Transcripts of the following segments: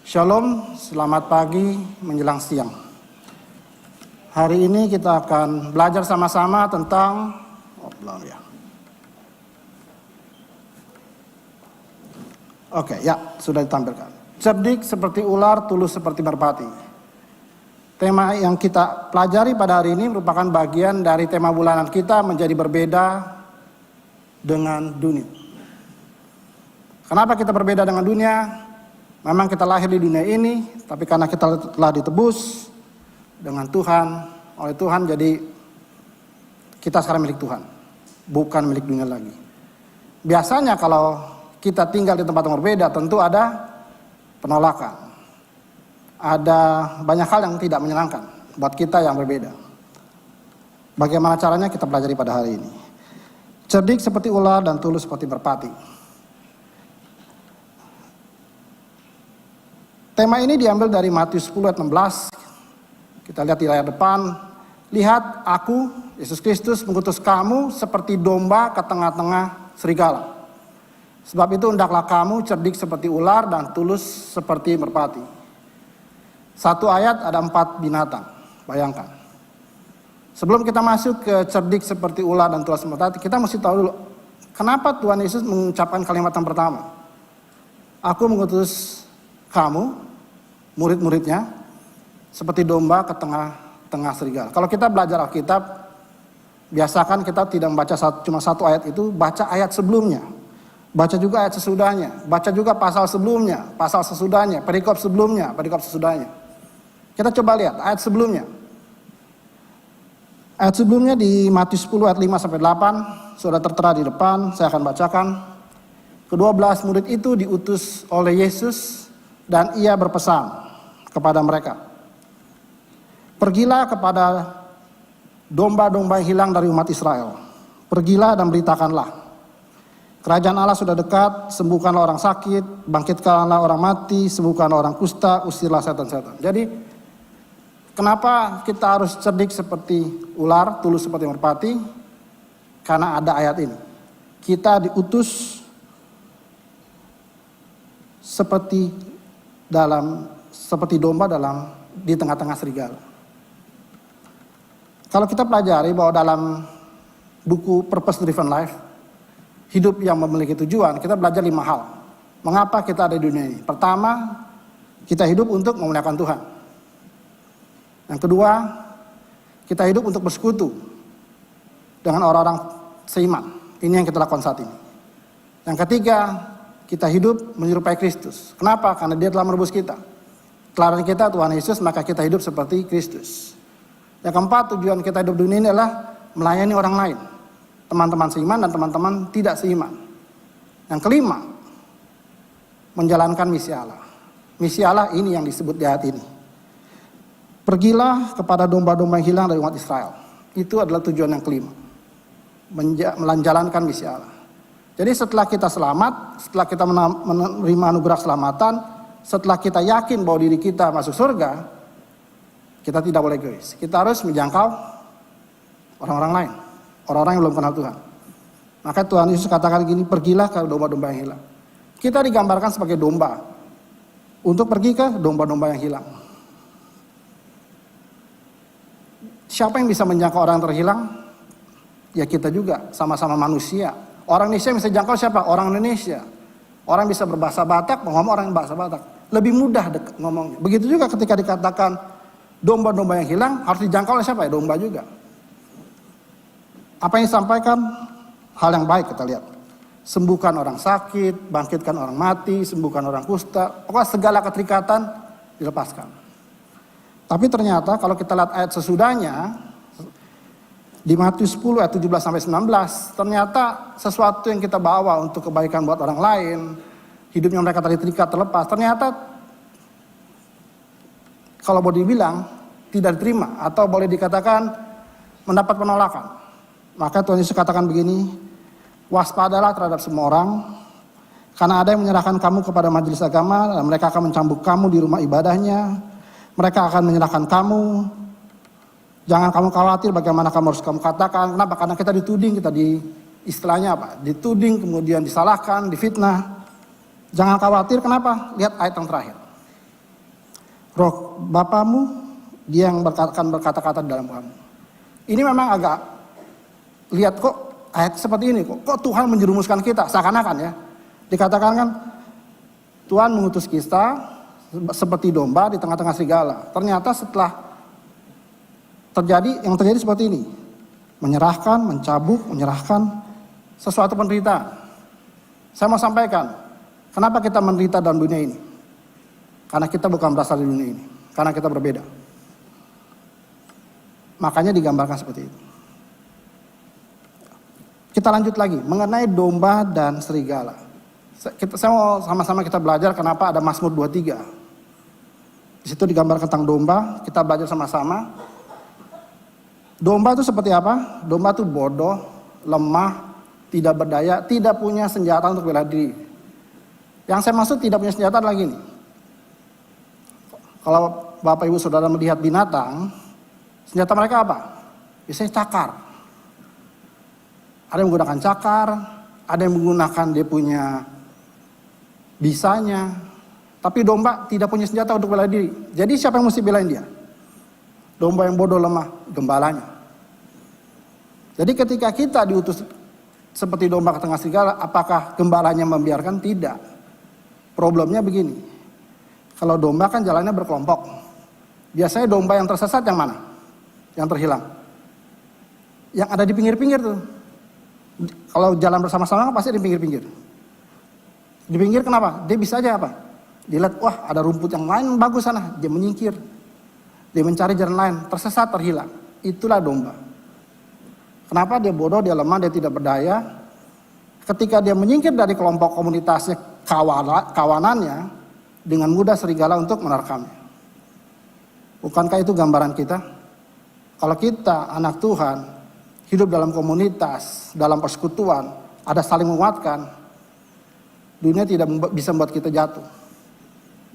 Shalom, selamat pagi menjelang siang. Hari ini kita akan belajar sama-sama tentang sudah ditampilkan. Cerdik seperti ular, tulus seperti merpati. Tema yang kita pelajari pada hari ini merupakan bagian dari tema bulanan kita menjadi berbeda dengan dunia. Kenapa kita berbeda dengan dunia? Memang kita lahir di dunia ini, tapi karena kita telah ditebus dengan Tuhan, oleh Tuhan, jadi kita sekarang milik Tuhan, bukan milik dunia lagi. Biasanya kalau kita tinggal di tempat yang berbeda, tentu ada penolakan. Ada banyak hal yang tidak menyenangkan buat kita yang berbeda. Bagaimana caranya kita pelajari pada hari ini. Cerdik seperti ular dan tulus seperti merpati. Tema ini diambil dari Matius 10 ayat 16. Kita lihat di layar depan. Lihat, aku, Yesus Kristus, mengutus kamu seperti domba ke tengah-tengah serigala. Sebab itu hendaklah kamu cerdik seperti ular dan tulus seperti merpati. Satu ayat ada 4 binatang. Bayangkan. Sebelum kita masuk ke cerdik seperti ular dan tulus seperti merpati, kita mesti tahu dulu, kenapa Tuhan Yesus mengucapkan kalimat yang pertama. Aku mengutus kamu, murid-muridnya, seperti domba ke tengah-tengah serigala. Kalau kita belajar Alkitab, biasakan kita tidak membaca cuma satu ayat itu, baca ayat sebelumnya. Baca juga ayat sesudahnya. Baca juga pasal sebelumnya, pasal sesudahnya, perikop sebelumnya, perikop sesudahnya. Kita coba lihat ayat sebelumnya. Ayat sebelumnya di Matius 10 ayat 5-8, sudah tertera di depan, saya akan bacakan. Ke-12 murid itu diutus oleh Yesus dan ia berpesan kepada mereka, pergilah kepada domba-domba yang hilang dari umat Israel. Pergilah dan beritakanlah, kerajaan Allah sudah dekat, sembuhkanlah orang sakit, bangkitkanlah orang mati, sembuhkanlah orang kusta, usirlah setan-setan. Jadi, kenapa kita harus cerdik seperti ular, tulus seperti merpati? Karena ada ayat ini. Kita diutus seperti domba di tengah-tengah serigala. Kalau kita pelajari bahwa dalam buku Purpose Driven Life, hidup yang memiliki tujuan, kita belajar 5 hal. Mengapa kita ada di dunia ini? Pertama, kita hidup untuk memuliakan Tuhan. Yang kedua, kita hidup untuk bersekutu dengan orang-orang seiman. Ini yang kita lakukan saat ini. Yang ketiga, kita hidup menyerupai Kristus. Kenapa? Karena Dia telah menebus kita. Teladan kita Tuhan Yesus, maka kita hidup seperti Kristus. Yang keempat, tujuan kita hidup di dunia ini adalah melayani orang lain. Teman-teman seiman dan teman-teman tidak seiman. Yang kelima, menjalankan misi Allah. Misi Allah ini yang disebut di ayat ini. Pergilah kepada domba-domba yang hilang dari umat Israel. Itu adalah tujuan yang kelima. Menjalankan misi Allah. Jadi setelah kita selamat, setelah kita menerima anugerah keselamatan, setelah kita yakin bahwa diri kita masuk surga, kita tidak boleh egois. Kita harus menjangkau orang-orang lain, orang-orang yang belum kenal Tuhan. Maka Tuhan Yesus katakan gini, pergilah ke domba-domba yang hilang. Kita digambarkan sebagai domba untuk pergi ke domba-domba yang hilang. Siapa yang bisa menjangkau orang yang terhilang? Ya kita juga, sama-sama manusia. Orang Indonesia bisa jangkau siapa? Orang Indonesia. Orang bisa berbahasa Batak, ngomong orang yang bahasa Batak. Lebih mudah ngomongnya. Begitu juga ketika dikatakan domba-domba yang hilang, harus dijangkau oleh siapa? Ya domba juga. Apa yang disampaikan? Hal yang baik kita lihat. Sembuhkan orang sakit, bangkitkan orang mati, sembuhkan orang kusta. Pokoknya segala keterikatan dilepaskan. Tapi ternyata kalau kita lihat ayat sesudahnya, di Matius 10 ayat 17-19, ternyata sesuatu yang kita bawa untuk kebaikan buat orang lain, hidupnya mereka tadi terikat, terlepas, ternyata kalau boleh dibilang tidak diterima atau boleh dikatakan mendapat penolakan. Maka Tuhan Yesus katakan begini, waspadalah terhadap semua orang, karena ada yang menyerahkan kamu kepada majelis agama dan mereka akan mencambuk kamu di rumah ibadahnya, mereka akan menyerahkan kamu. Jangan kamu khawatir bagaimana kamu harus kamu katakan. Kenapa? Karena kita dituding, kita istilahnya apa? Dituding, kemudian disalahkan, difitnah. Jangan khawatir, kenapa? Lihat ayat yang terakhir. roh Bapamu, dia yang akan berkata-kata di dalam kamu. Ini memang agak, lihat kok ayat seperti ini, kok Tuhan menjerumuskan kita, seakan-akan ya. Dikatakan kan, Tuhan mengutus kita seperti domba di tengah-tengah serigala. Ternyata setelah yang terjadi seperti ini. Menyerahkan, mencabuk, menyerahkan sesuatu penderitaan. Saya mau sampaikan, kenapa kita menderita dalam dunia ini? Karena kita bukan berasal dari dunia ini. Karena kita berbeda. Makanya digambarkan seperti itu. Kita lanjut lagi, mengenai domba dan serigala. Saya mau sama-sama kita belajar kenapa ada Mazmur 23. Di situ digambarkan tentang domba, kita belajar sama-sama. Domba itu seperti apa? Domba itu bodoh, lemah, tidak berdaya, tidak punya senjata untuk bela diri. Yang saya maksud tidak punya senjata adalah gini. Kalau Bapak Ibu Saudara melihat binatang, senjata mereka apa? Biasanya cakar. Ada yang menggunakan cakar, ada yang menggunakan dia punya bisanya. Tapi domba tidak punya senjata untuk bela diri. Jadi siapa yang mesti belain dia? Domba yang bodoh lemah, gembalanya. Jadi ketika kita diutus seperti domba ke tengah serigala, apakah gembalanya membiarkan? Tidak. Problemnya begini. Kalau domba kan jalannya berkelompok. Biasanya domba yang tersesat yang mana? Yang terhilang. Yang ada di pinggir-pinggir tuh. Kalau jalan bersama-sama pasti di pinggir-pinggir. Di pinggir kenapa? Dia bisa aja apa? Dilihat, wah ada rumput yang lain bagus sana. Dia menyingkir. Dia mencari jalan lain, tersesat, terhilang. Itulah domba. Kenapa? Dia bodoh, dia lemah, dia tidak berdaya. Ketika dia menyingkir dari kelompok komunitasnya, kawanannya, dengan mudah serigala untuk menerkamnya. Bukankah itu gambaran kita? Kalau kita anak Tuhan, hidup dalam komunitas, dalam persekutuan, ada saling menguatkan, dunia tidak bisa membuat kita jatuh.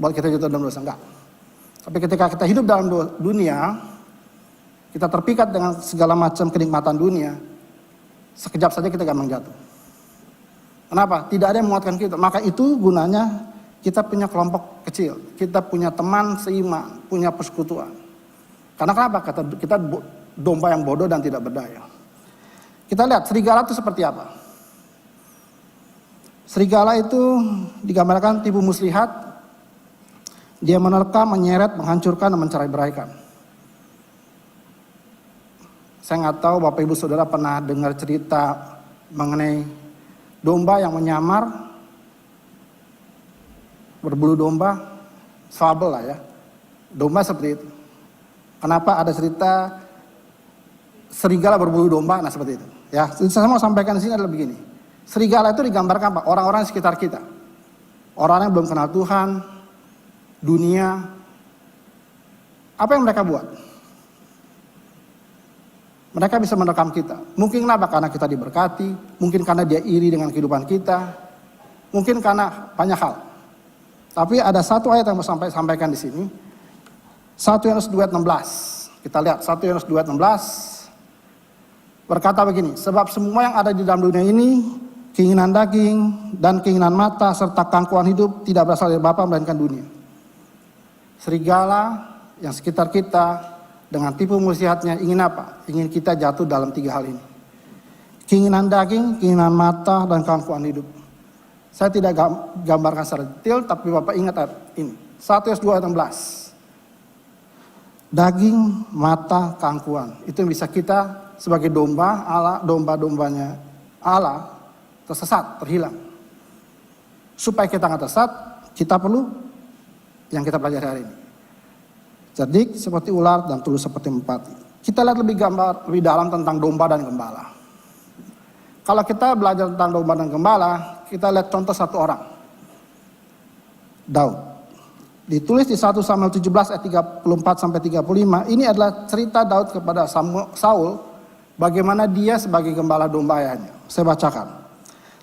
Buat kita jatuh dalam dosa, enggak. Tapi ketika kita hidup dalam dunia, kita terpikat dengan segala macam kenikmatan dunia, sekejap saja kita gampang jatuh. Kenapa? Tidak ada yang menguatkan kita. Maka itu gunanya kita punya kelompok kecil, kita punya teman seiman, punya persekutuan. Karena kenapa? Kita domba yang bodoh dan tidak berdaya. Kita lihat serigala itu seperti apa. Serigala itu digambarkan tipu muslihat. Dia menerkam, menyeret, menghancurkan, dan mencerai-beraikan. Saya nggak tahu Bapak Ibu Saudara pernah dengar cerita mengenai domba yang menyamar, berbulu domba, fabel lah ya. Domba seperti itu. Kenapa ada cerita serigala berbulu domba? Nah seperti itu. Ya, saya mau sampaikan di sini adalah begini. Serigala itu digambarkan apa? Orang-orang di sekitar kita. Orang yang belum kenal Tuhan, dunia, apa yang mereka buat? Mereka bisa menerkam kita. Mungkin kenapa? Karena kita diberkati, mungkin karena dia iri dengan kehidupan kita, mungkin karena banyak hal. Tapi ada satu ayat yang mau sampaikan di sini. 1 Yohanes 2:16. Kita lihat 1 Yohanes 2:16 berkata begini, sebab semua yang ada di dalam dunia ini, keinginan daging dan keinginan mata serta keangkuhan hidup tidak berasal dari Bapa melainkan dunia. Serigala yang sekitar kita dengan tipu muslihatnya ingin apa? Ingin kita jatuh dalam 3 hal ini. Keinginan daging, keinginan mata, dan keangkuhan hidup. Saya tidak gambarkan secara detail, tapi Bapak ingat ini. 1 Yohanes 2:16. Daging, mata, keangkuhan. Itu yang bisa kita sebagai domba Allah, domba-dombanya Allah, tersesat, terhilang. Supaya kita nggak tersesat, kita perlu yang kita pelajari hari ini. Cerdik seperti ular dan tulus seperti merpati. Kita lihat lebih dalam tentang domba dan gembala. Kalau kita belajar tentang domba dan gembala, kita lihat contoh satu orang. Daud. Ditulis di 1 Samuel 17 ayat 34-35. Ini adalah cerita Daud kepada Saul, bagaimana dia sebagai gembala domba ayahnya. Saya bacakan.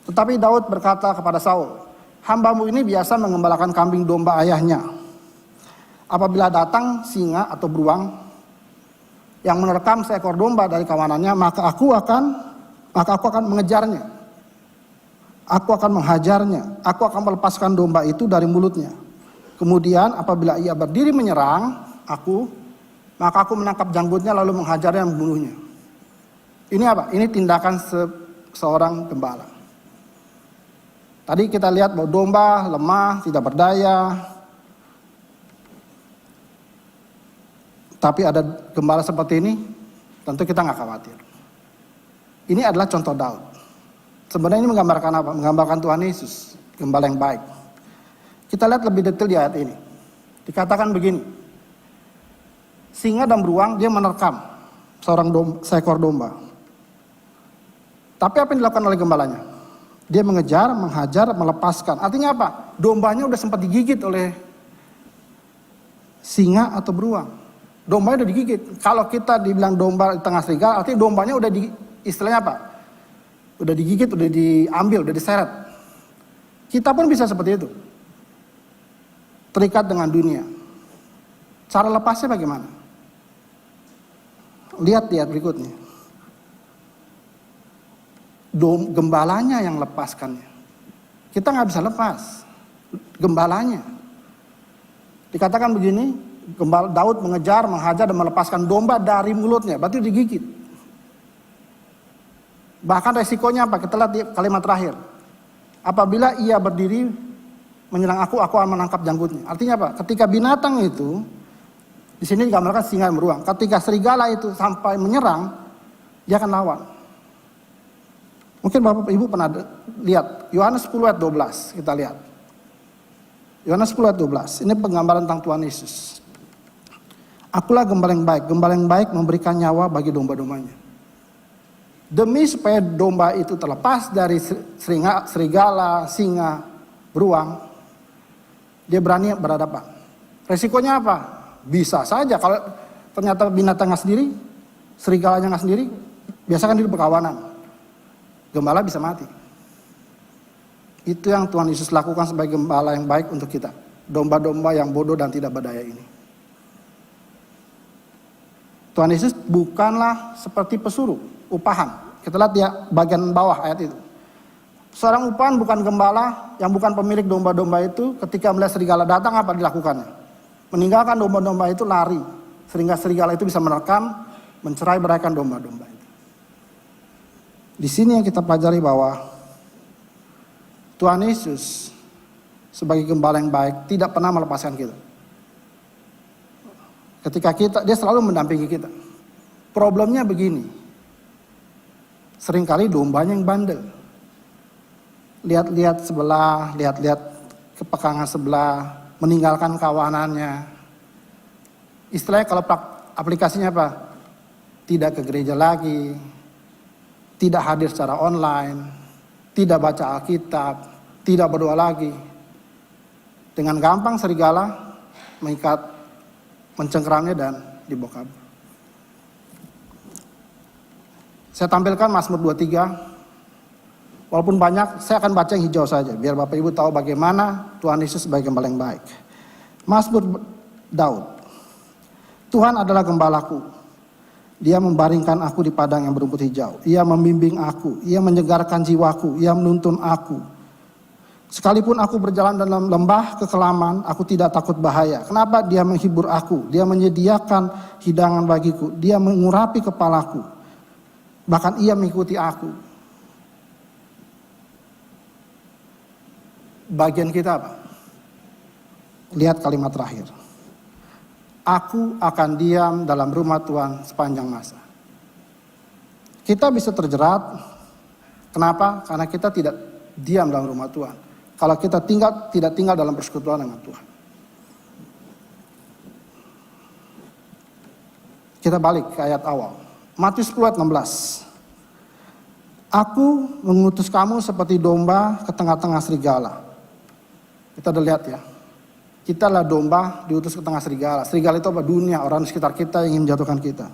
Tetapi Daud berkata kepada Saul, hambamu ini biasa mengembalakan kambing domba ayahnya. Apabila datang singa atau beruang yang menerkam seekor domba dari kawanannya, maka aku akan mengejarnya. Aku akan menghajarnya. Aku akan melepaskan domba itu dari mulutnya. Kemudian apabila ia berdiri menyerang aku, maka aku menangkap janggutnya lalu menghajarnya dan membunuhnya. Ini apa? Ini tindakan seorang gembala. Tadi kita lihat bahwa domba lemah, tidak berdaya. Tapi ada gembala seperti ini, tentu kita nggak khawatir. Ini adalah contoh Daud. Sebenarnya ini menggambarkan apa? Menggambarkan Tuhan Yesus, gembala yang baik. Kita lihat lebih detail di ayat ini. Dikatakan begini, singa dan beruang dia menerkam seekor domba. Tapi apa yang dilakukan oleh gembalanya? Dia mengejar, menghajar, melepaskan. Artinya apa? Dombanya udah sempat digigit oleh singa atau beruang. Dombanya udah digigit. Kalau kita dibilang domba di tengah serigala, artinya dombanya udah istilahnya apa? Udah digigit, udah diambil, udah diseret. Kita pun bisa seperti itu. Terikat dengan dunia. Cara lepasnya bagaimana? Lihat berikutnya. Gembalanya yang lepaskannya. Kita nggak bisa lepas. Gembalanya. Dikatakan begini, Daud mengejar, menghajar, dan melepaskan domba dari mulutnya. Berarti digigit. Bahkan resikonya apa? Kita lihat di kalimat terakhir. Apabila ia berdiri menyerang aku akan menangkap janggutnya. Artinya apa? Ketika binatang itu, di sini digambarkan singa dan beruang. Ketika serigala itu sampai menyerang, dia akan lawan. Mungkin Bapak Ibu pernah lihat Yohanes 10 ayat 12, kita lihat. Yohanes 10 ayat 12. Ini penggambaran tentang Tuhan Yesus. Akulah gembala yang baik. Gembala yang baik memberikan nyawa bagi domba-dombanya. Demi supaya domba itu terlepas dari serigala, singa, beruang, dia berani berhadapan. Resikonya apa? Bisa saja kalau ternyata binatangnya sendiri, serigalanya nggak sendiri, biasakan di perkawanan. Gembala bisa mati. Itu yang Tuhan Yesus lakukan sebagai gembala yang baik untuk kita. Domba-domba yang bodoh dan tidak berdaya ini. Tuhan Yesus bukanlah seperti pesuruh, upahan. Kita lihat ya bagian bawah ayat itu. Seorang upahan bukan gembala, yang bukan pemilik domba-domba itu, ketika melihat serigala datang apa dilakukannya? Meninggalkan domba-domba itu lari. Sehingga serigala itu bisa menerkam, mencerai-beraikan domba-domba itu. Di sini yang kita pelajari bahwa Tuhan Yesus sebagai gembala yang baik tidak pernah melepaskan kita. Ketika dia selalu mendampingi kita. Problemnya begini. Seringkali dombanya yang bandel. Lihat-lihat sebelah, lihat-lihat kepekangan sebelah, meninggalkan kawanannya. Istilahnya kalau aplikasinya apa? Tidak ke gereja lagi, tidak hadir secara online, tidak baca Alkitab, tidak berdoa lagi. Dengan gampang serigala mengikat, mencengkeramnya dan dibawa kabur. Saya tampilkan Mazmur 23. Walaupun banyak, saya akan baca yang hijau saja, biar Bapak Ibu tahu bagaimana Tuhan Yesus sebagai gembala yang baik. Mazmur Daud. Tuhan adalah gembalaku. Dia membaringkan aku di padang yang berumput hijau. Ia membimbing aku, ia menyegarkan jiwaku, ia menuntun aku. Sekalipun aku berjalan dalam lembah kekelaman, aku tidak takut bahaya. Kenapa? Dia menghibur aku, dia menyediakan hidangan bagiku, dia mengurapi kepalaku. Bahkan ia mengikuti aku. Bagian kita apa? Lihat kalimat terakhir. Aku akan diam dalam rumah Tuhan sepanjang masa. Kita bisa terjerat. Kenapa? Karena kita tidak diam dalam rumah Tuhan. Kalau kita tidak tinggal dalam persekutuan dengan Tuhan. Kita balik ke ayat awal. Matius 10 ayat 16. Aku mengutus kamu seperti domba ke tengah-tengah serigala. Kita udah lihat ya. Kita lah domba diutus ke tengah serigala. Serigala itu apa? Dunia, orang di sekitar kita yang ingin menjatuhkan kita.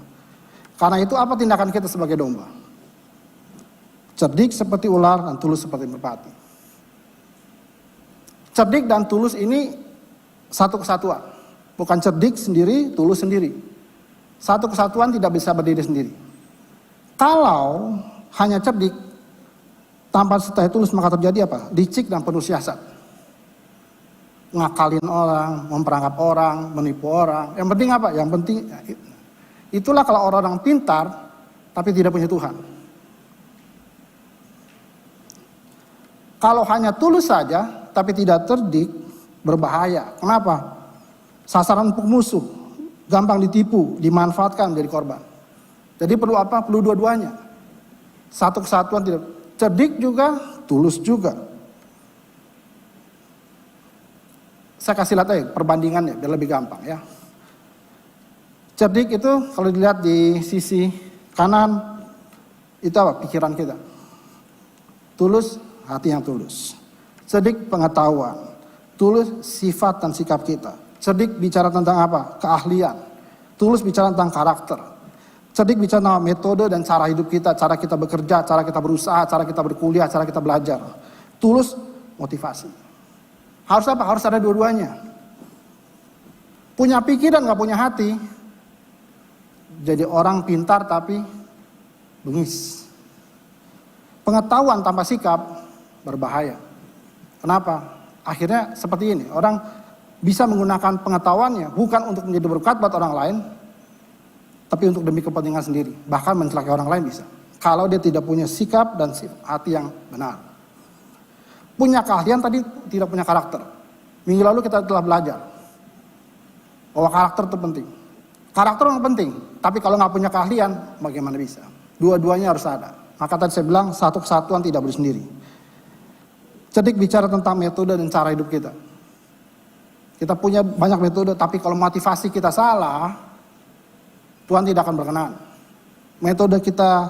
Karena itu apa tindakan kita sebagai domba? Cerdik seperti ular dan tulus seperti merpati. Cerdik dan tulus ini satu kesatuan. Bukan cerdik sendiri, tulus sendiri. Satu kesatuan tidak bisa berdiri sendiri. Kalau hanya cerdik tanpa serta tulus, maka terjadi apa? Licik dan penuh siasat. ngakalin orang, memperangkap orang, menipu orang. Yang penting apa? Yang penting itulah kalau orang pintar tapi tidak punya Tuhan. Kalau hanya tulus saja tapi tidak cerdik, berbahaya. Kenapa? Sasaran empuk musuh, gampang ditipu, dimanfaatkan menjadi korban. Jadi perlu apa? Perlu dua-duanya. Satu kesatuan, tidak cerdik juga, tulus juga. Saya kasih lihat aja perbandingannya biar lebih gampang ya. Cerdik itu kalau dilihat di sisi kanan itu apa? Pikiran kita. Tulus, hati yang tulus. Cerdik, pengetahuan. Tulus, sifat dan sikap kita. Cerdik bicara tentang apa? Keahlian. Tulus bicara tentang karakter. Cerdik bicara tentang metode dan cara hidup kita, cara kita bekerja, cara kita berusaha, cara kita berkuliah, cara kita belajar. Tulus, motivasi. Harus apa? Harus ada dua-duanya. Punya pikiran gak punya hati, jadi orang pintar tapi bengis. Pengetahuan tanpa sikap berbahaya. Kenapa? Akhirnya seperti ini, orang bisa menggunakan pengetahuannya bukan untuk menjadi berkat buat orang lain, tapi untuk demi kepentingan sendiri. Bahkan mencelakai orang lain bisa. Kalau dia tidak punya sikap dan hati yang benar. Punya keahlian tadi tidak punya karakter. Minggu lalu kita telah belajar bahwa karakter itu penting. Karakter yang penting, tapi kalau nggak punya keahlian, bagaimana bisa? Dua-duanya harus ada. Maka tadi saya bilang satu kesatuan tidak boleh sendiri. Cerdik bicara tentang metode dan cara hidup kita. Kita punya banyak metode, tapi kalau motivasi kita salah, Tuhan tidak akan berkenan. Metode kita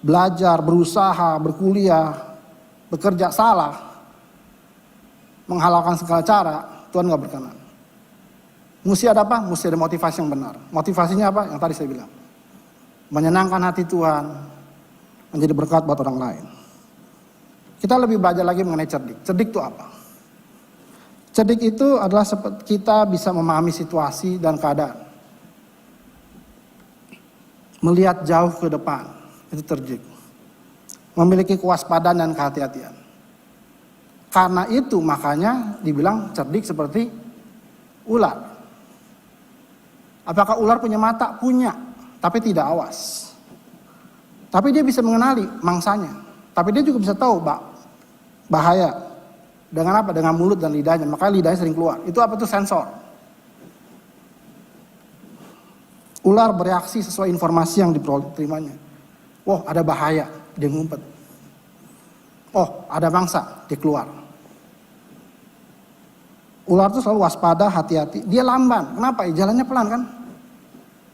belajar, berusaha, berkuliah, bekerja salah, menghalalkan segala cara, Tuhan gak berkenan. Mesti ada apa? Mesti ada motivasi yang benar. Motivasinya apa? Yang tadi saya bilang. Menyenangkan hati Tuhan, menjadi berkat buat orang lain. Kita lebih belajar lagi mengenai cerdik. Cerdik itu apa? Cerdik itu adalah seperti kita bisa memahami situasi dan keadaan. Melihat jauh ke depan, itu cerdik. Memiliki kewaspadaan dan kehati-hatian. Karena itu makanya dibilang cerdik seperti ular. Apakah ular punya mata? Punya, tapi tidak awas. Tapi dia bisa mengenali mangsanya. Tapi dia juga bisa tahu bahaya. Dengan apa? Dengan mulut dan lidahnya. Makanya lidahnya sering keluar. Itu apa tuh? Sensor. Ular bereaksi sesuai informasi yang diterimanya. Wah, ada bahaya, dia ngumpet. Oh, ada mangsa, dia keluar. Ular itu selalu waspada, hati-hati. Dia lamban. Kenapa? Jalannya pelan kan?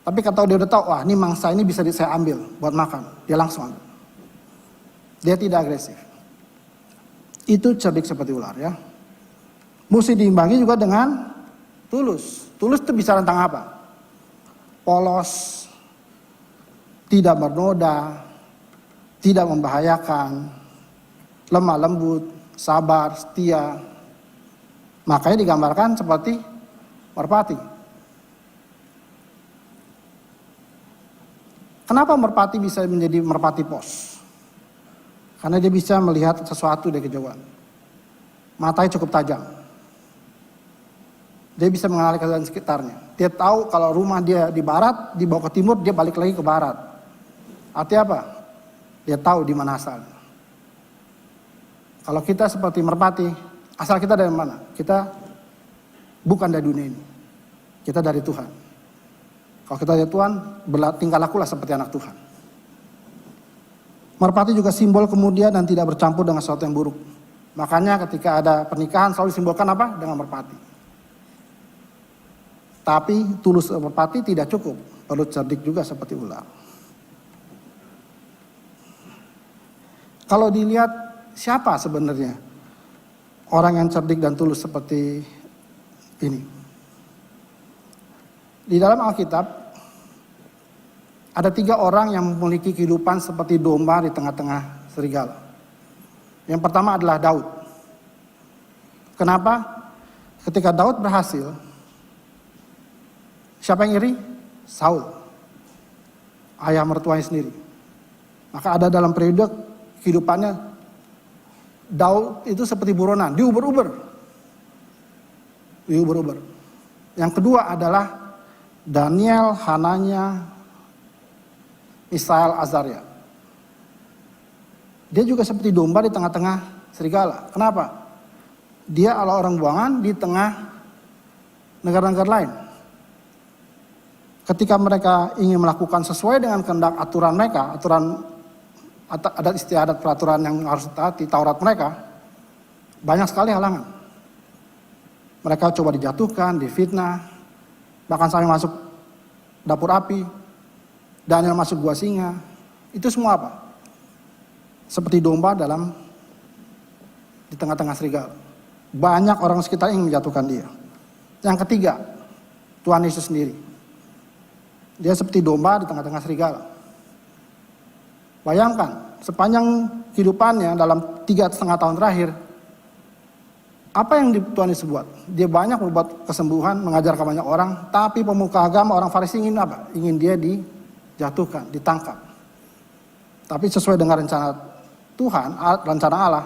Tapi kalau dia udah tahu, wah ini mangsa ini bisa saya ambil buat makan. Dia langsung ambil. Dia tidak agresif. Itu cerdik seperti ular ya. Mesti diimbangi juga dengan tulus. Tulus itu bisa tentang apa? Polos, tidak bernoda, tidak membahayakan, lemah lembut, sabar, setia. Makanya digambarkan seperti merpati. Kenapa merpati bisa menjadi merpati pos? Karena dia bisa melihat sesuatu dari kejauhan. Matanya cukup tajam. Dia bisa mengenali keadaan sekitarnya. Dia tahu kalau rumah dia di barat, dibawa ke timur, dia balik lagi ke barat. Artinya apa? Dia tahu di mana asalnya. Kalau kita seperti merpati, asal kita dari mana? Kita bukan dari dunia ini. Kita dari Tuhan. Kalau kita dari Tuhan, tingkah lakulah seperti anak Tuhan. Merpati juga simbol kemudian dan tidak bercampur dengan sesuatu yang buruk. Makanya ketika ada pernikahan selalu disimbolkan apa? Dengan merpati. Tapi tulus merpati tidak cukup. Perlu cerdik juga seperti ular. Kalau dilihat siapa sebenarnya orang yang cerdik dan tulus seperti ini? Di dalam Alkitab ada 3 orang yang memiliki kehidupan seperti domba di tengah-tengah serigala. Yang pertama adalah Daud. Kenapa? Ketika Daud berhasil, siapa yang iri? Saul, ayah mertuanya sendiri. Maka ada dalam periode kehidupannya Daud itu seperti buronan, diuber-uber. diuber-uber. Yang kedua adalah Daniel, Hananya, Misael, Azaria. Dia juga seperti domba di tengah-tengah serigala. Kenapa? Dia adalah orang buangan di tengah negara-negara lain. Ketika mereka ingin melakukan sesuai dengan kehendak aturan mereka, aturan adat istiadat peraturan yang harus ditaati, Taurat mereka, banyak sekali halangan. Mereka coba dijatuhkan, difitnah, bahkan sampai masuk dapur api, Daniel masuk gua singa. Itu semua apa? Seperti domba di tengah-tengah serigala. Banyak orang sekitar yang menjatuhkan dia. Yang ketiga, Tuhan Yesus sendiri. Dia seperti domba di tengah-tengah serigala. Bayangkan, sepanjang kehidupannya dalam 3,5 tahun terakhir, apa yang Tuhan Yesus buat? Dia banyak membuat kesembuhan, mengajarkan banyak orang, tapi pemuka agama, orang Farisi ingin apa? Ingin dia dijatuhkan, ditangkap. Tapi sesuai dengan rencana Tuhan, rencana Allah,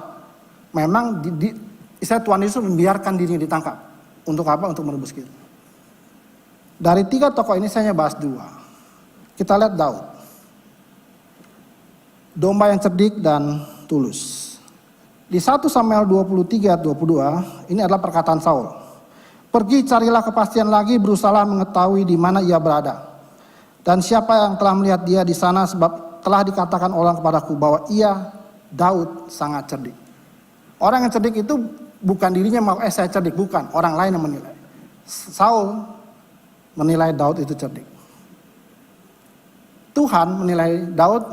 memang Tuhan Yesus membiarkan dirinya ditangkap. Untuk apa? Untuk menebus kita. Dari 3 tokoh ini saya hanya bahas 2. Kita lihat Daud. Domba yang cerdik dan tulus. Di 1 Samuel 23-22, ini adalah perkataan Saul. Pergi carilah kepastian lagi, berusahalah mengetahui di mana ia berada. Dan siapa yang telah melihat dia di sana, sebab telah dikatakan orang kepadaku bahwa ia, Daud, sangat cerdik. Orang yang cerdik itu bukan dirinya mau saya cerdik, bukan. Orang lain yang menilai. Saul menilai Daud itu cerdik. Tuhan menilai Daud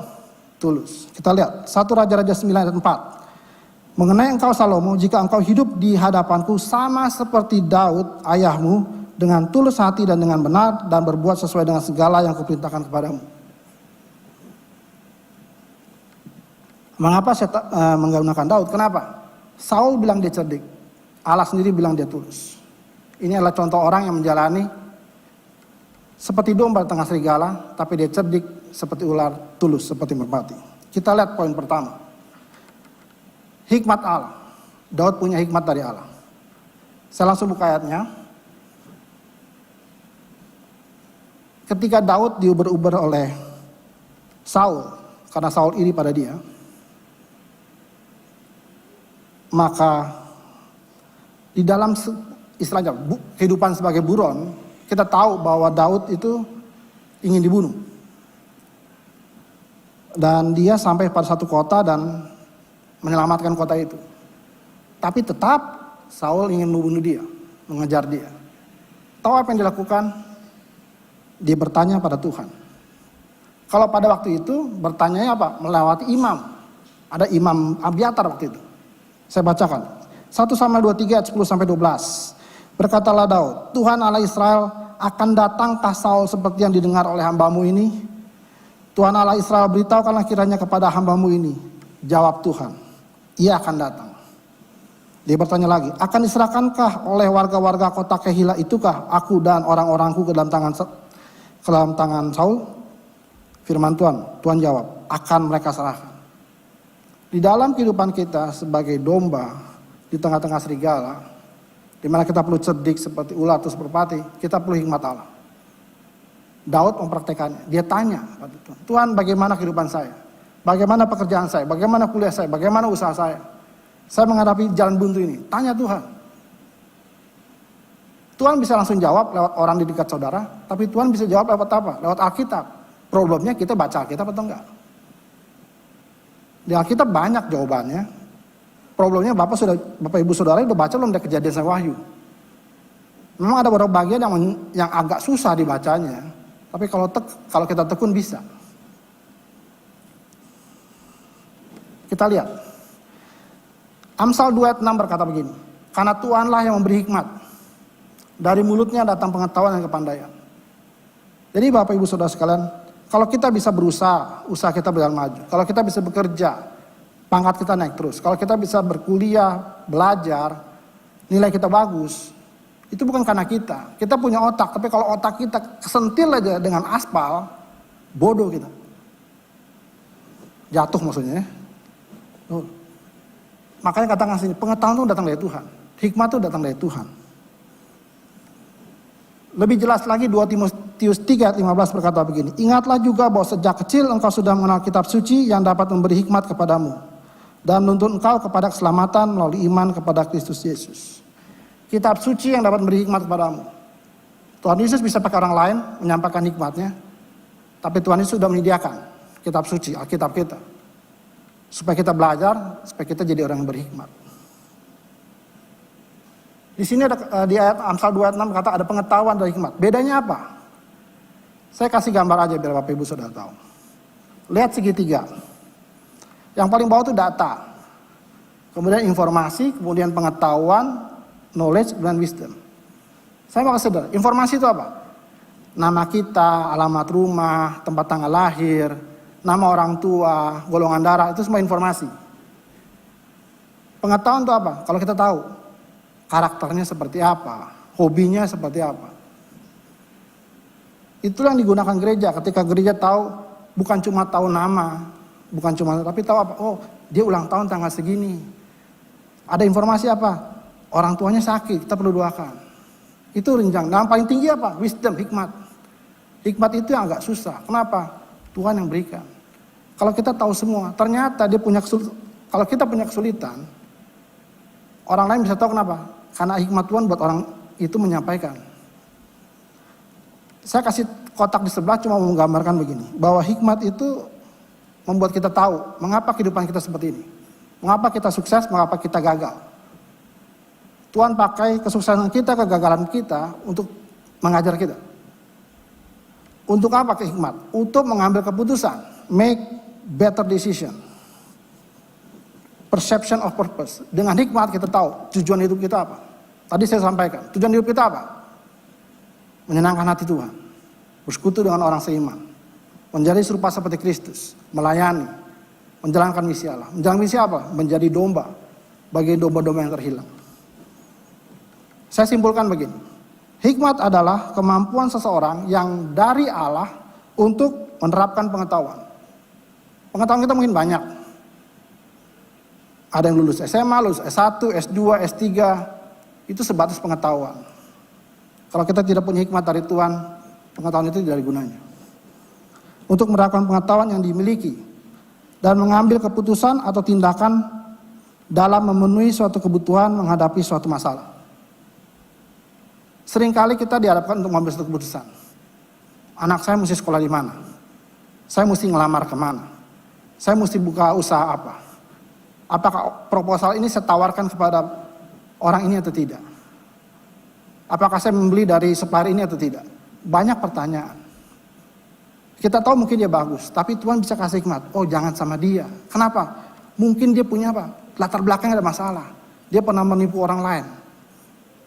tulus. Kita lihat 1 Raja-Raja 9 ayat 4. Mengenai engkau Salomo, jika engkau hidup di hadapanku sama seperti Daud ayahmu, dengan tulus hati dan dengan benar, dan berbuat sesuai dengan segala yang kuperintahkan kepadamu. Mengapa saya menggunakan Daud? Kenapa? Saul bilang dia cerdik, Allah sendiri bilang dia tulus. Ini adalah contoh orang yang menjalani seperti domba di tengah serigala, tapi dia cerdik seperti ular, tulus seperti merpati. Kita lihat poin pertama. Hikmat Allah. Daud punya hikmat dari Allah. Saya langsung buka ayatnya. Ketika Daud diuber-uber oleh Saul, karena Saul iri pada dia, maka di dalam istilahnya kehidupan sebagai buron, kita tahu bahwa Daud itu ingin dibunuh. Dan dia sampai pada satu kota dan menyelamatkan kota itu. Tapi tetap Saul ingin membunuh dia, mengejar dia. Tahu apa yang dilakukan? Dia bertanya pada Tuhan. Kalau pada waktu itu bertanya apa? Melewati imam. Ada imam Abiatar waktu itu. Saya bacakan. 1 Samuel 23 ayat 10-12. Berkatalah Daud, Tuhan Allah Israel, akan datangkah Saul seperti yang didengar oleh hambamu ini? Tuhan Allah Israel, beritahukanlah kiranya kepada hambamu ini. Jawab Tuhan, ia akan datang. Dia bertanya lagi, akan diserahkankah oleh warga-warga kota Kehila itukah aku dan orang-orangku ke dalam tangan Saul? Firman Tuhan, Tuhan jawab, akan mereka serahkan. Di dalam kehidupan kita sebagai domba di tengah-tengah serigala, di mana kita perlu cerdik seperti ular atau merpati, kita perlu hikmat Allah. Daud mempraktekannya. Dia tanya pada Tuhan, Tuhan bagaimana kehidupan saya? Bagaimana pekerjaan saya? Bagaimana kuliah saya? Bagaimana usaha saya? Saya menghadapi jalan buntu ini. Tanya Tuhan. Tuhan bisa langsung jawab lewat orang di dekat saudara, tapi Tuhan bisa jawab lewat apa? Lewat Alkitab. Problemnya kita baca Alkitab atau enggak? Di Alkitab banyak jawabannya. Problemnya Bapak Ibu Saudara udah baca belum dari Kejadian sampai Wahyu? Memang ada beberapa bagian yang agak susah dibacanya, tapi kalau kita tekun bisa. Kita lihat. Amsal 2 ayat 6 berkata begini, karena Tuhanlah yang memberi hikmat, dari mulutnya datang pengetahuan dan kepandaian. Jadi Bapak Ibu Saudara sekalian, kalau kita bisa berusaha, usaha kita berjalan maju. Kalau kita bisa bekerja, pangkat kita naik terus. Kalau kita bisa berkuliah, belajar, nilai kita bagus, itu bukan karena kita. Kita punya otak, tapi kalau otak kita kesentil aja dengan aspal, bodoh kita. Jatuh maksudnya. Makanya katakan sini, pengetahuan itu datang dari Tuhan. Hikmat itu datang dari Tuhan. Lebih jelas lagi 2 Timotius 3 ayat 15 berkata begini, ingatlah juga bahwa sejak kecil engkau sudah mengenal kitab suci yang dapat memberi hikmat kepadamu dan menuntun engkau kepada keselamatan melalui iman kepada Kristus Yesus. Kitab suci yang dapat memberi hikmat kepadamu. Tuhan Yesus bisa pakai orang lain menyampaikan hikmatnya, tapi Tuhan Yesus sudah menyediakan kitab suci, Alkitab kita, supaya kita belajar, supaya kita jadi orang yang berhikmat. Di sini ada di ayat Amsal 2 ayat 6 kata ada pengetahuan dari hikmat. Bedanya apa? Saya kasih gambar aja biar Bapak Ibu sudah tahu. Lihat segitiga. Yang paling bawah itu data. Kemudian informasi, kemudian pengetahuan, knowledge, dan wisdom. Saya mau kasih saudara, informasi itu apa? Nama kita, alamat rumah, tempat tanggal lahir, nama orang tua, golongan darah, itu semua informasi. Pengetahuan itu apa? Kalau kita tahu karakternya seperti apa, hobinya seperti apa. Itulah yang digunakan gereja. Ketika gereja tahu, bukan cuma tahu nama, tapi tahu apa? Oh, dia ulang tahun tanggal segini. Ada informasi apa? Orang tuanya sakit, kita perlu doakan. Itu rinjang. Dan paling tinggi apa? Wisdom, hikmat. Hikmat itu yang agak susah. Kenapa? Tuhan yang berikan. Kalau kita tahu semua, ternyata dia punya kesulitan. Kalau kita punya kesulitan, orang lain bisa tahu kenapa? Karena hikmat Tuhan buat orang itu menyampaikan. Saya kasih kotak di sebelah cuma menggambarkan begini, bahwa hikmat itu membuat kita tahu mengapa kehidupan kita seperti ini. Mengapa kita sukses, mengapa kita gagal. Tuhan pakai kesuksesan kita, kegagalan kita untuk mengajar kita. Untuk apa hikmat? Untuk mengambil keputusan, make better decision. Perception of purpose. Dengan hikmat kita tahu tujuan hidup kita apa. Tadi saya sampaikan, tujuan hidup kita apa? Menyenangkan hati Tuhan, bersekutu dengan orang seiman, menjadi serupa seperti Kristus, melayani, menjalankan misi Allah. Menjalankan misi apa? Menjadi domba bagi domba-domba yang terhilang. Saya simpulkan begini, hikmat adalah kemampuan seseorang yang dari Allah untuk menerapkan pengetahuan. Pengetahuan kita mungkin banyak. Ada yang lulus SMA, lulus S1, S2, S3, itu sebatas pengetahuan. Kalau kita tidak punya hikmat dari Tuhan, pengetahuan itu tidak ada gunanya. Untuk menerapkan pengetahuan yang dimiliki dan mengambil keputusan atau tindakan dalam memenuhi suatu kebutuhan menghadapi suatu masalah. Seringkali kita dihadapkan untuk mengambil suatu keputusan. Anak saya mesti sekolah di mana? Saya mesti ngelamar kemana? Saya mesti buka usaha apa? Apakah proposal ini saya tawarkan kepada orang ini atau tidak? Apakah saya membeli dari supplier ini atau tidak? Banyak pertanyaan. Kita tahu mungkin dia bagus, tapi Tuhan bisa kasih hikmat. Oh, jangan sama dia. Kenapa? Mungkin dia punya apa? Latar belakangnya ada masalah. Dia pernah menipu orang lain.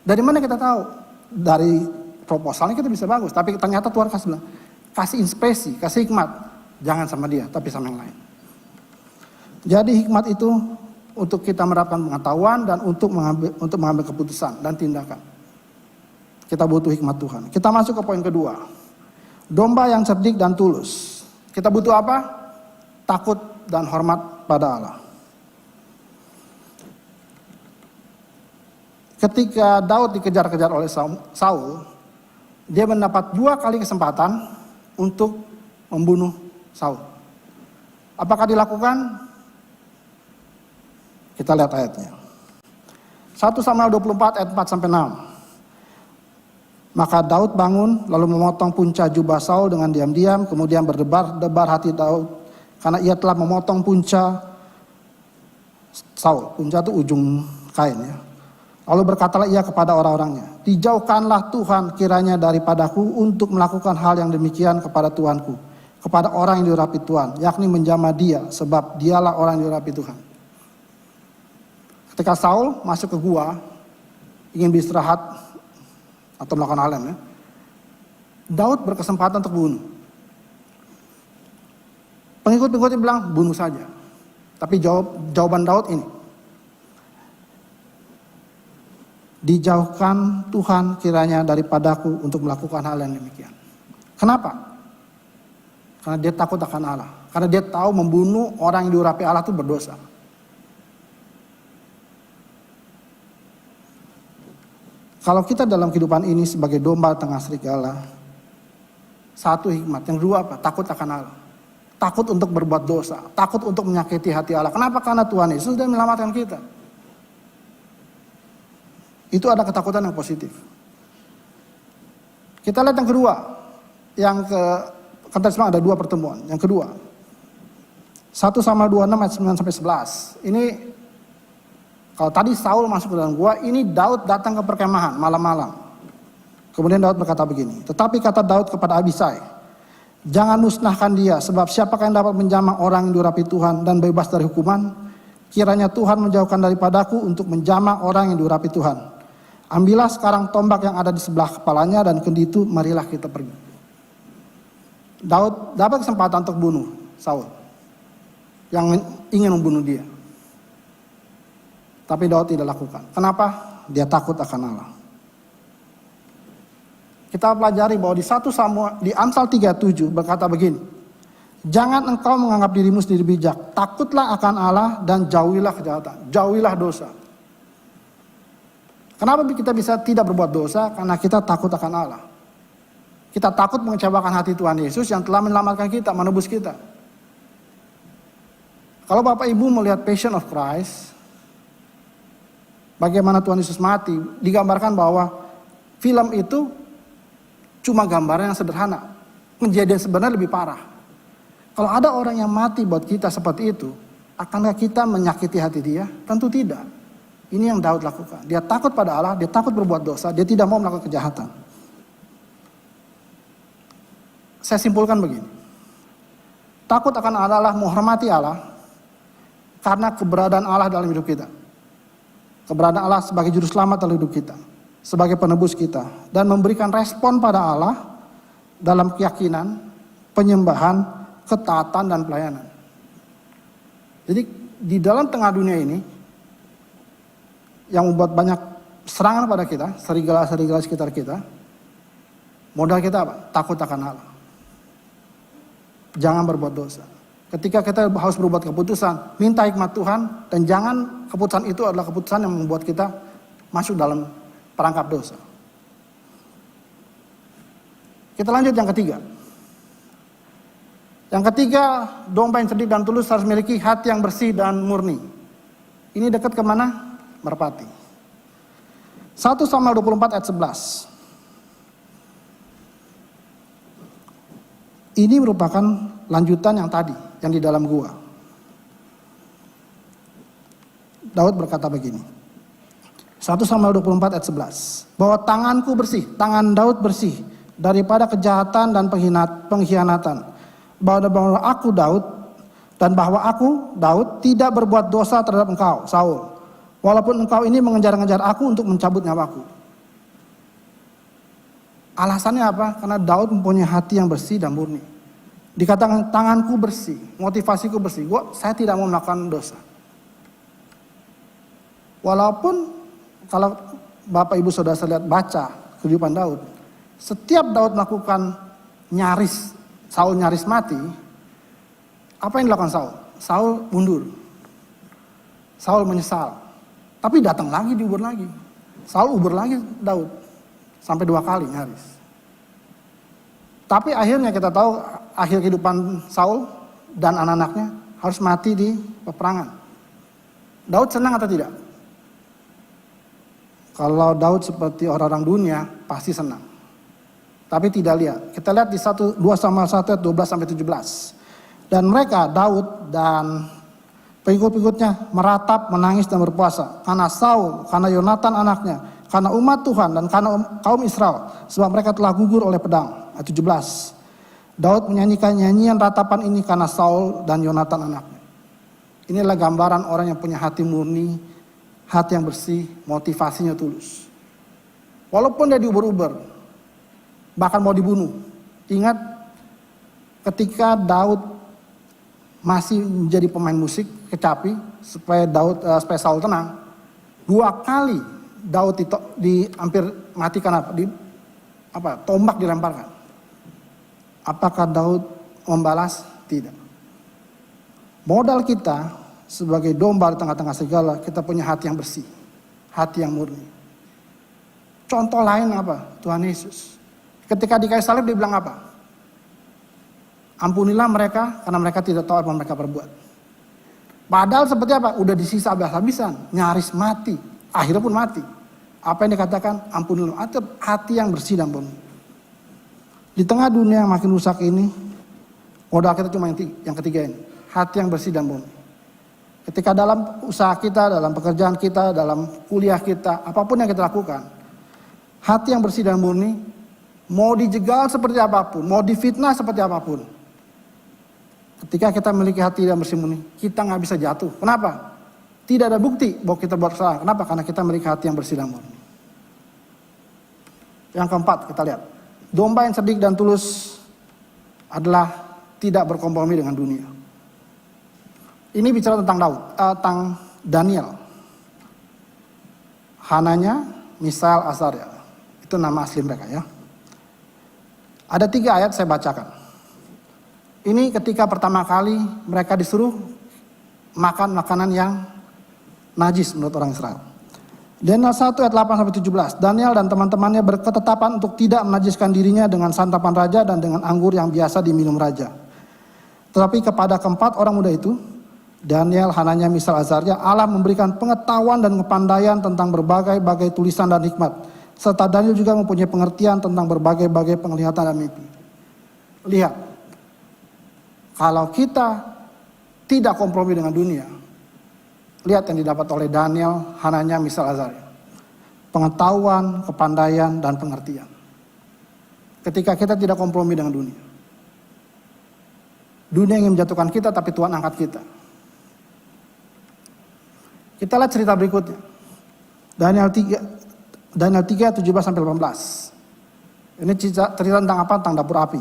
Dari mana kita tahu? Dari proposalnya kita bisa bagus, tapi ternyata Tuhan kasih inspirasi, kasih hikmat. Jangan sama dia, tapi sama yang lain. Jadi hikmat itu untuk kita menerapkan pengetahuan dan untuk mengambil keputusan dan tindakan. Kita butuh hikmat Tuhan. Kita masuk ke poin kedua. Domba yang cerdik dan tulus. Kita butuh apa? Takut dan hormat pada Allah. Ketika Daud dikejar-kejar oleh Saul, dia mendapat 2 kali kesempatan untuk membunuh Saul. Apakah dilakukan? Kita lihat ayatnya. 1 Samuel 24 ayat 4-6. Maka Daud bangun lalu memotong punca jubah Saul dengan diam-diam, kemudian berdebar-debar hati Daud karena ia telah memotong punca Saul. Punca itu ujung kain ya. Lalu berkatalah ia kepada orang-orangnya, dijauhkanlah Tuhan kiranya daripadaku untuk melakukan hal yang demikian kepada Tuanku, kepada orang yang diurapi Tuhan, yakni menjamah dia, sebab dialah orang yang diurapi Tuhan. Ketika Saul masuk ke gua, ingin beristirahat atau melakukan hal lain, ya, Daud berkesempatan untuk bunuh. Pengikut-pengikutnya bilang, bunuh saja. Tapi jawaban Daud ini, dijauhkan Tuhan kiranya daripadaku untuk melakukan hal yang demikian. Kenapa? Karena dia takut akan Allah. Karena dia tahu membunuh orang yang diurapi Allah itu berdosa. Kalau kita dalam kehidupan ini sebagai domba tengah serigala, satu hikmat. Yang kedua apa? Takut akan Allah. Takut untuk berbuat dosa. Takut untuk menyakiti hati Allah. Kenapa? Karena Tuhan Yesus sudah menyelamatkan kita. Itu ada ketakutan yang positif. Kita lihat yang kedua. Kan tadi ada 2 pertemuan. Yang kedua. 1 Samuel 26 ayat 9 sampai 11. Ini kalau tadi Saul masuk ke dalam gua, ini Daud datang ke perkemahan malam-malam. Kemudian Daud berkata begini, tetapi kata Daud kepada Abisai, jangan musnahkan dia, sebab siapakah yang dapat menjamah orang yang diurapi Tuhan dan bebas dari hukuman? Kiranya Tuhan menjauhkan daripadaku untuk menjamah orang yang diurapi Tuhan. Ambillah sekarang tombak yang ada di sebelah kepalanya dan kendi itu marilah kita pergi. Daud dapat kesempatan untuk bunuh Saul yang ingin membunuh dia. Tapi Daud tidak lakukan. Kenapa? Dia takut akan Allah. Kita pelajari bahwa di Amsal 3:7 berkata begini. Jangan engkau menganggap dirimu sendiri bijak. Takutlah akan Allah dan jauhilah kejahatan. Jauhilah dosa. Kenapa kita bisa tidak berbuat dosa? Karena kita takut akan Allah. Kita takut mengecewakan hati Tuhan Yesus yang telah menyelamatkan kita, menebus kita. Kalau Bapak Ibu melihat Passion of Christ, bagaimana Tuhan Yesus mati, digambarkan bahwa film itu cuma gambaran yang sederhana. Kejadian sebenarnya lebih parah. Kalau ada orang yang mati buat kita seperti itu, akankah kita menyakiti hati dia? Tentu tidak. Ini yang Daud lakukan. Dia takut pada Allah, dia takut berbuat dosa, dia tidak mau melakukan kejahatan. Saya simpulkan begini. Takut akan Allah adalah menghormati Allah karena keberadaan Allah dalam hidup kita. Keberadaan Allah sebagai juru selamat dalam hidup kita, sebagai penebus kita, dan memberikan respon pada Allah dalam keyakinan, penyembahan, ketaatan, dan pelayanan. Jadi di dalam tengah dunia ini yang membuat banyak serangan pada kita, serigala-serigala sekitar kita, modal kita apa? Takut akan Allah. Jangan berbuat dosa. Ketika kita harus berbuat keputusan, minta hikmat Tuhan, dan jangan keputusan itu adalah keputusan yang membuat kita masuk dalam perangkap dosa. Kita lanjut yang ketiga. Yang ketiga, domba yang cerdik dan tulus harus memiliki hati yang bersih dan murni. Ini dekat kemana? Merpati. 1 Samuel 24 ayat 11. Ini merupakan lanjutan yang tadi, yang di dalam gua. Daud berkata begini. 1 Samuel 24 ayat 11. Bahwa tanganku bersih, tangan Daud bersih daripada kejahatan dan pengkhianatan. Bahwa aku Daud, dan bahwa aku Daud tidak berbuat dosa terhadap engkau, Saul. Walaupun engkau ini mengejar-ngejar aku untuk mencabut nyawaku. Alasannya apa? Karena Daud mempunyai hati yang bersih dan murni. Dikatakan tanganku bersih, motivasiku bersih. Saya tidak mau melakukan dosa. Walaupun kalau Bapak Ibu Saudara lihat baca kehidupan Daud, setiap Daud melakukan Saul nyaris mati, apa yang dilakukan Saul? Saul mundur. Saul menyesal. Tapi datang lagi, diubur lagi. Saul ubur lagi Daud. Sampai 2 kali nyaris. Tapi akhirnya kita tahu akhir kehidupan Saul dan anak-anaknya harus mati di peperangan. Daud senang atau tidak? Kalau Daud seperti orang-orang dunia pasti senang. Tapi tidak lihat. Kita lihat di 2 Samuel 1 ayat 12 sampai 17. Dan mereka Daud dan pengikut-pengikutnya meratap, menangis dan berpuasa karena Saul, karena Yonatan anaknya, karena umat Tuhan dan karena kaum Israel, sebab mereka telah gugur oleh pedang. Ayat 17. Daud menyanyikan nyanyian ratapan ini karena Saul dan Yonatan anaknya. Inilah gambaran orang yang punya hati murni, hati yang bersih, motivasinya tulus. Walaupun dia diuber-uber, bahkan mau dibunuh. Ingat ketika Daud masih menjadi pemain musik, kecapi supaya Saul tenang. 2 kali Daud hampir mati karena tombak dilemparkan. Apakah Daud membalas? Tidak. Modal kita sebagai domba di tengah-tengah serigala, kita punya hati yang bersih, hati yang murni. Contoh lain apa? Tuhan Yesus. Ketika di kayu salib dia bilang apa? Ampunilah mereka karena mereka tidak tahu apa yang mereka perbuat. Padahal seperti apa? Udah disisa habis-habisan, nyaris mati. Akhirnya pun mati. Apa yang dikatakan? Ampunilah. Hati yang bersih dan murni. Di tengah dunia yang makin rusak ini, modal kita cuma yang ketiga ini. Hati yang bersih dan murni. Ketika dalam usaha kita, dalam pekerjaan kita, dalam kuliah kita, apapun yang kita lakukan, hati yang bersih dan murni, mau dijegal seperti apapun, mau difitnah seperti apapun, ketika kita memiliki hati yang bersih murni, kita nggak bisa jatuh. Kenapa? Tidak ada bukti bahwa kita bersalah. Kenapa? Karena kita memiliki hati yang bersih dan murni. Yang keempat, kita lihat. Domba yang cerdik dan tulus adalah tidak berkompromi dengan dunia. Ini bicara tentang Daniel. Hananya, Misael, Azaria. Itu nama asli mereka ya. Ada 3 ayat saya bacakan. Ini ketika pertama kali mereka disuruh makan makanan yang najis menurut orang Israel. Daniel 1 ayat 8-17. Daniel dan teman-temannya berketetapan untuk tidak menajiskan dirinya dengan santapan raja dan dengan anggur yang biasa diminum raja. Tetapi kepada keempat orang muda itu, Daniel, Hananya, Misael, Azaria, Allah memberikan pengetahuan dan kepandaian tentang berbagai-bagai tulisan dan hikmat. Serta Daniel juga mempunyai pengertian tentang berbagai-bagai penglihatan dan mimpi. Lihat, kalau kita tidak kompromi dengan dunia, lihat yang didapat oleh Daniel, Hananya, Misael, Azaria. Pengetahuan, kepandaian, dan pengertian. Ketika kita tidak kompromi dengan dunia. Dunia ingin menjatuhkan kita, tapi Tuhan angkat kita. Kita lihat cerita berikutnya. Daniel 3, 17-18. Ini cerita tentang apa? Tentang dapur api.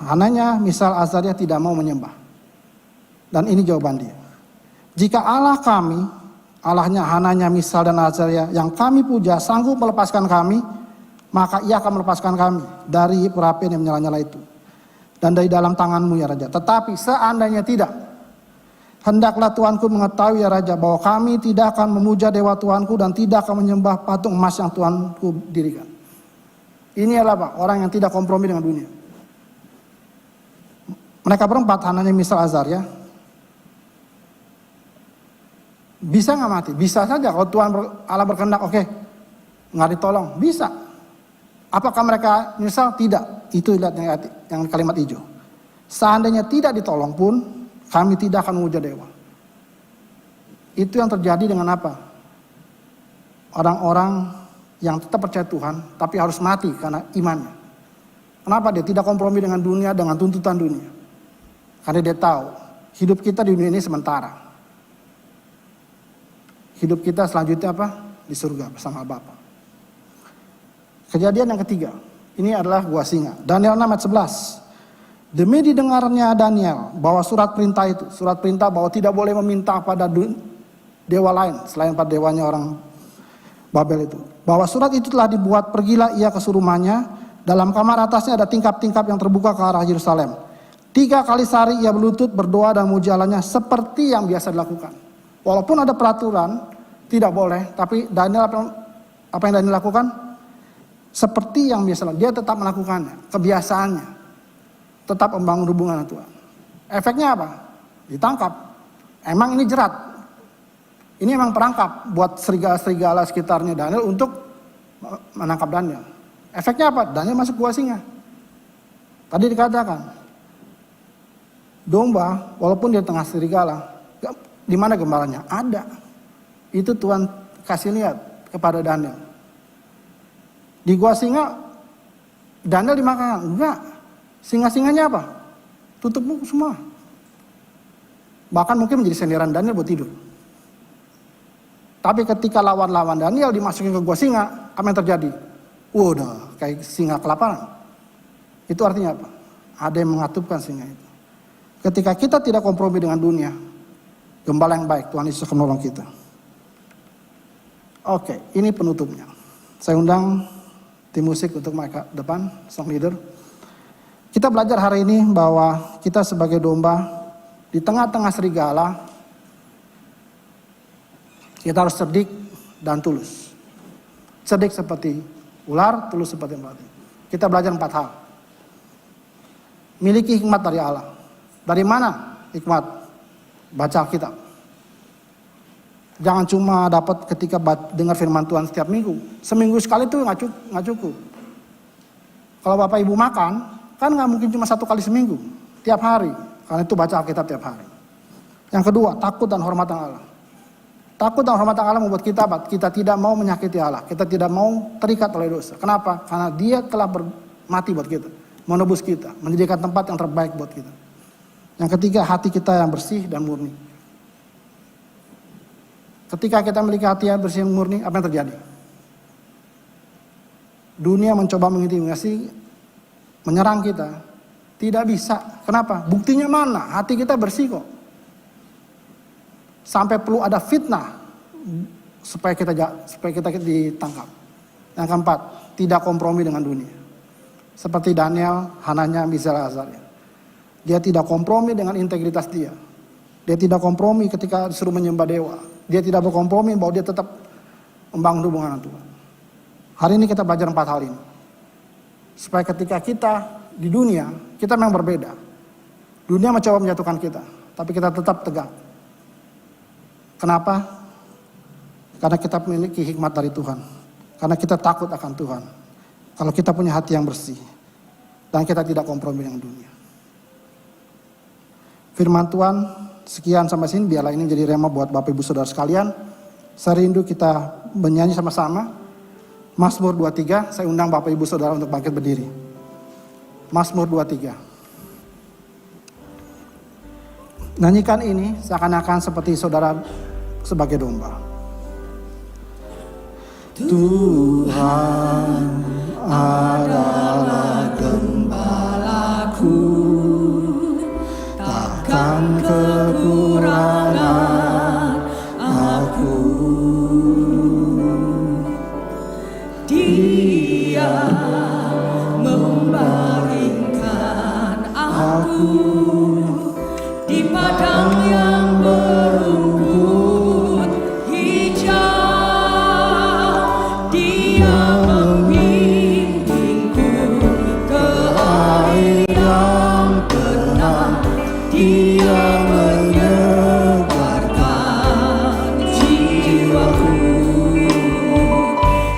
Hananya, Misael, Azaria tidak mau menyembah. Dan ini jawaban dia. Jika Allah kami, Allahnya Hananya, Misael, dan Azaria yang kami puja sanggup melepaskan kami, maka ia akan melepaskan kami dari perapian yang menyala-nyala itu. Dan dari dalam tanganmu ya Raja. Tetapi seandainya tidak, hendaklah Tuanku mengetahui ya Raja bahwa kami tidak akan memuja dewa Tuanku dan tidak akan menyembah patung emas yang Tuanku dirikan. Ini adalah apa? Orang yang tidak kompromi dengan dunia. Mereka berempat, Hananya, Misael, Azaria. Bisa nggak mati? Bisa saja kalau Tuhan Allah berkehendak, oke, nggak ditolong, bisa. Apakah mereka menyesal? Tidak. Itu lihat yang kalimat hijau. Seandainya tidak ditolong pun, kami tidak akan memuja dewa. Itu yang terjadi dengan apa? Orang-orang yang tetap percaya Tuhan, tapi harus mati karena imannya. Kenapa dia tidak kompromi dengan dunia, dengan tuntutan dunia? Karena dia tahu, hidup kita di dunia ini sementara. Hidup kita selanjutnya apa? Di surga bersama Bapa. Kejadian yang ketiga, ini adalah gua singa. Daniel 6 ayat 11. Demi didengarnya Daniel bahwa surat perintah itu, surat perintah bahwa tidak boleh meminta pada dewa lain selain pada dewanya orang Babel itu. Bahwa surat itu telah dibuat, pergilah ia ke rumahnya. Dalam kamar atasnya ada tingkap-tingkap yang terbuka ke arah Yerusalem. 3 kali sehari ia berlutut, berdoa dan memuji Allahnya seperti yang biasa dilakukan. Walaupun ada peraturan tidak boleh, tapi Daniel apa yang Daniel lakukan? Seperti yang biasa, dia tetap melakukannya, kebiasaannya. Tetap membangun hubungan dengan Tuhan. Efeknya apa? Ditangkap. Emang ini jerat. Ini emang perangkap buat serigala-serigala sekitarnya Daniel untuk menangkap Daniel. Efeknya apa? Daniel masuk gua singa. Tadi dikatakan, domba walaupun di tengah serigala, di mana gembalanya? Ada. Itu Tuhan kasih lihat kepada Daniel. Di gua singa, Daniel dimakan? Enggak. Singa-singanya apa? Tutup buku semua. Bahkan mungkin menjadi senderan Daniel buat tidur. Tapi ketika lawan-lawan Daniel dimasukin ke gua singa, apa yang terjadi? Udah kayak singa kelaparan. Itu artinya apa? Ada yang mengatupkan singa itu. Ketika kita tidak kompromi dengan dunia, gembala yang baik, Tuhan Yesus akan menolong kita. Oke, ini penutupnya. Saya undang tim musik untuk mereka depan, song leader. Kita belajar hari ini bahwa kita sebagai domba di tengah-tengah serigala, kita harus cerdik dan tulus. Cerdik seperti ular, tulus seperti merpati. Kita belajar 4 hal. Miliki hikmat dari Allah. Dari mana hikmat? Baca Alkitab. Jangan cuma dapat ketika dengar firman Tuhan setiap minggu. Seminggu sekali itu nggak cukup. Kalau Bapak Ibu makan, kan nggak mungkin cuma 1 kali seminggu. Tiap hari. Karena itu baca Alkitab tiap hari. Yang kedua, takut dan hormat Allah. Takut dan hormat Allah membuat kita tidak mau menyakiti Allah. Kita tidak mau terikat oleh dosa. Kenapa? Karena Dia telah mati buat kita. Menebus kita. Menjadikan tempat yang terbaik buat kita. Yang ketiga, hati kita yang bersih dan murni. Ketika kita memiliki hati yang bersih dan murni, apa yang terjadi? Dunia mencoba mengintimidasi, menyerang kita. Tidak bisa. Kenapa? Buktinya mana? Hati kita bersih kok. Sampai perlu ada fitnah supaya kita ditangkap. Yang keempat, tidak kompromi dengan dunia. Seperti Daniel, Hananya, Misael, Azaria. Dia tidak kompromi dengan integritas dia. Dia tidak kompromi ketika disuruh menyembah dewa. Dia tidak berkompromi bahwa dia tetap membangun hubungan dengan Tuhan. Hari ini kita belajar 4 hal ini. Supaya ketika kita di dunia, kita memang berbeda. Dunia mencoba menjatuhkan kita, tapi kita tetap tegak. Kenapa? Karena kita memiliki hikmat dari Tuhan. Karena kita takut akan Tuhan. Kalau kita punya hati yang bersih. Dan kita tidak kompromi dengan dunia. Firman Tuhan sekian sampai sini. Biarlah ini menjadi rema buat Bapak Ibu Saudara sekalian. Saya rindu kita menyanyi sama-sama. Mazmur 23. Saya undang Bapak Ibu Saudara untuk bangkit berdiri. Mazmur 23. Nyanyikan ini seakan-akan seperti saudara sebagai domba. Tuhan adalah gembalaku, takkan kekurangan aku. Dia membaringkan aku di padang yang berumput hijau. Dia membimbingku ke air yang tenang. Dia menyegarkan jiwaku.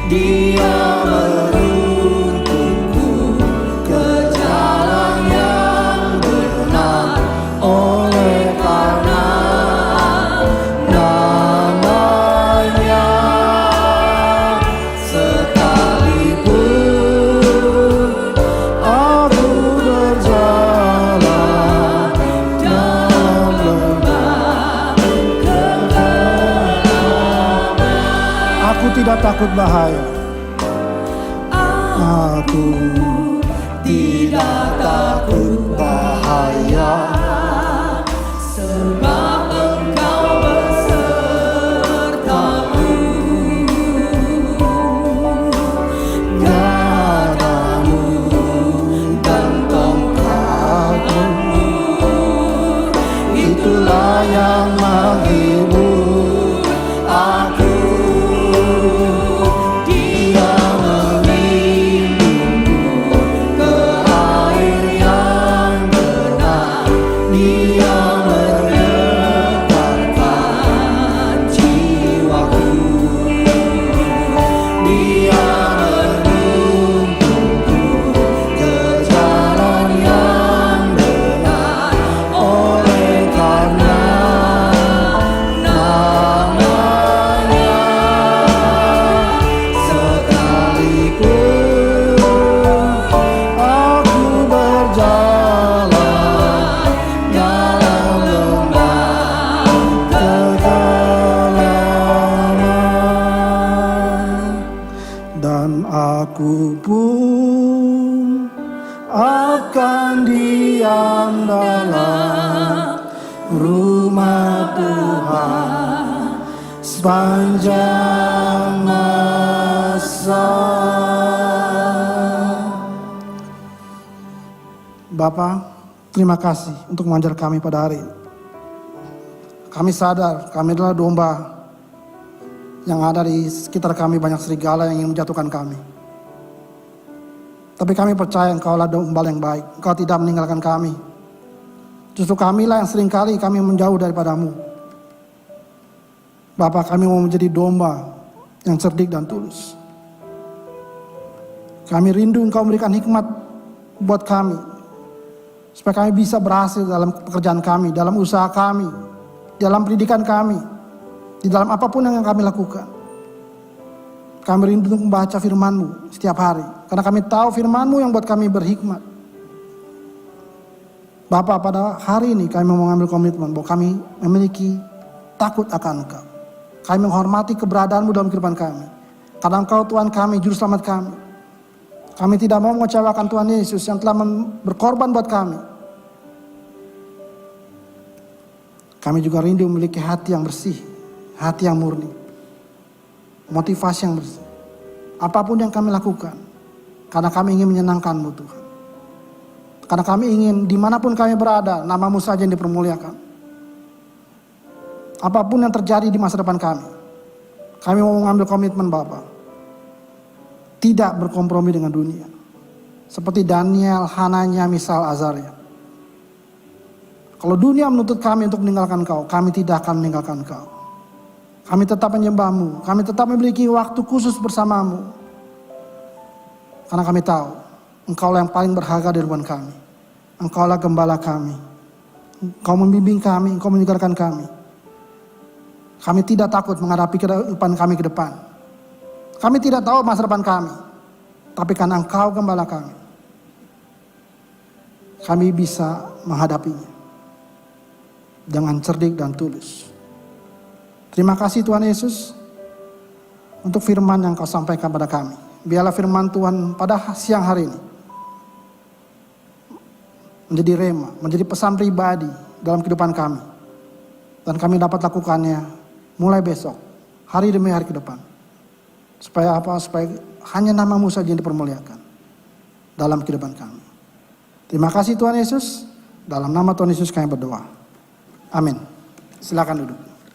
Dia menuntunku ke jalan yang benar. Oleh karena namanya, sekalipun aku berjalan dalam lembah kegelapan, Aku tidak takut bahaya. Aku tidak takut bahaya, sebab Engkau besertaku. Gadamu dan tongkatmu, itulah yang menghibur aku. Dia membimbingku ke air yang benar. Dia menyegarkan jiwaku. Dia menuntunku ke jalan yang benar. Oleh karena namanya, sekalipun aku berjalan dalam lembah kegelapan, dan aku pun akan diam dalam rumah Tuhan sepanjang masa. Bapa, terima kasih untuk mengajar kami pada hari ini. Kami sadar kami adalah domba yang ada di sekitar kami banyak serigala yang ingin menjatuhkan kami. Tapi kami percaya Engkaulah Gembala yang baik. Engkau tidak meninggalkan kami. Justru kamilah yang seringkali kami menjauh daripadamu. Bapa, kami mau menjadi domba yang cerdik dan tulus. Kami rindu Engkau memberikan hikmat buat kami, supaya kami bisa berhasil dalam pekerjaan kami, dalam usaha kami, dalam pendidikan kami, di dalam apapun yang kami lakukan. Kami rindu untuk membaca firman-Mu setiap hari, karena kami tahu firman-Mu yang buat kami berhikmat. Bapa, pada hari ini kami mau mengambil komitmen bahwa kami memiliki takut akan Engkau. Kami menghormati keberadaan-Mu dalam kehidupan kami, karena Engkau Tuhan kami, Juru Selamat kami. Kami tidak mau mengecewakan Tuhan Yesus yang telah berkorban buat kami. Kami juga rindu memiliki hati yang bersih, hati yang murni, motivasi yang bersih. Apapun yang kami lakukan, karena kami ingin menyenangkan-Mu Tuhan. Karena kami ingin dimanapun kami berada, nama-Mu saja yang dipermuliakan. Apapun yang terjadi di masa depan kami mau mengambil komitmen Bapa, tidak berkompromi dengan dunia. Seperti Daniel, Hananya, misal Azaria. Kalau dunia menuntut kami untuk meninggalkan Engkau, kami tidak akan meninggalkan Engkau. Kami tetap menyembah-Mu, kami tetap memiliki waktu khusus bersama-Mu. Karena kami tahu, Engkaulah yang paling berharga di depan kami. Engkaulah Gembala kami. Engkau membimbing kami, Engkau meninggalkan kami. Kami tidak takut menghadapi kehidupan kami ke depan. Kami tidak tahu masa depan kami, tapi karena Engkau Gembala kami bisa menghadapinya dengan cerdik dan tulus. Terima kasih Tuhan Yesus untuk firman yang Kau sampaikan pada kami. Biarlah firman Tuhan pada siang hari ini menjadi rema, menjadi pesan pribadi dalam kehidupan kami. Dan kami dapat lakukannya mulai besok, hari demi hari ke depan. Supaya apa? Supaya hanya nama-Mu saja yang dipermuliakan dalam kehidupan kami. Terima kasih Tuhan Yesus. Dalam nama Tuhan Yesus kami berdoa. Amin. Silakan duduk.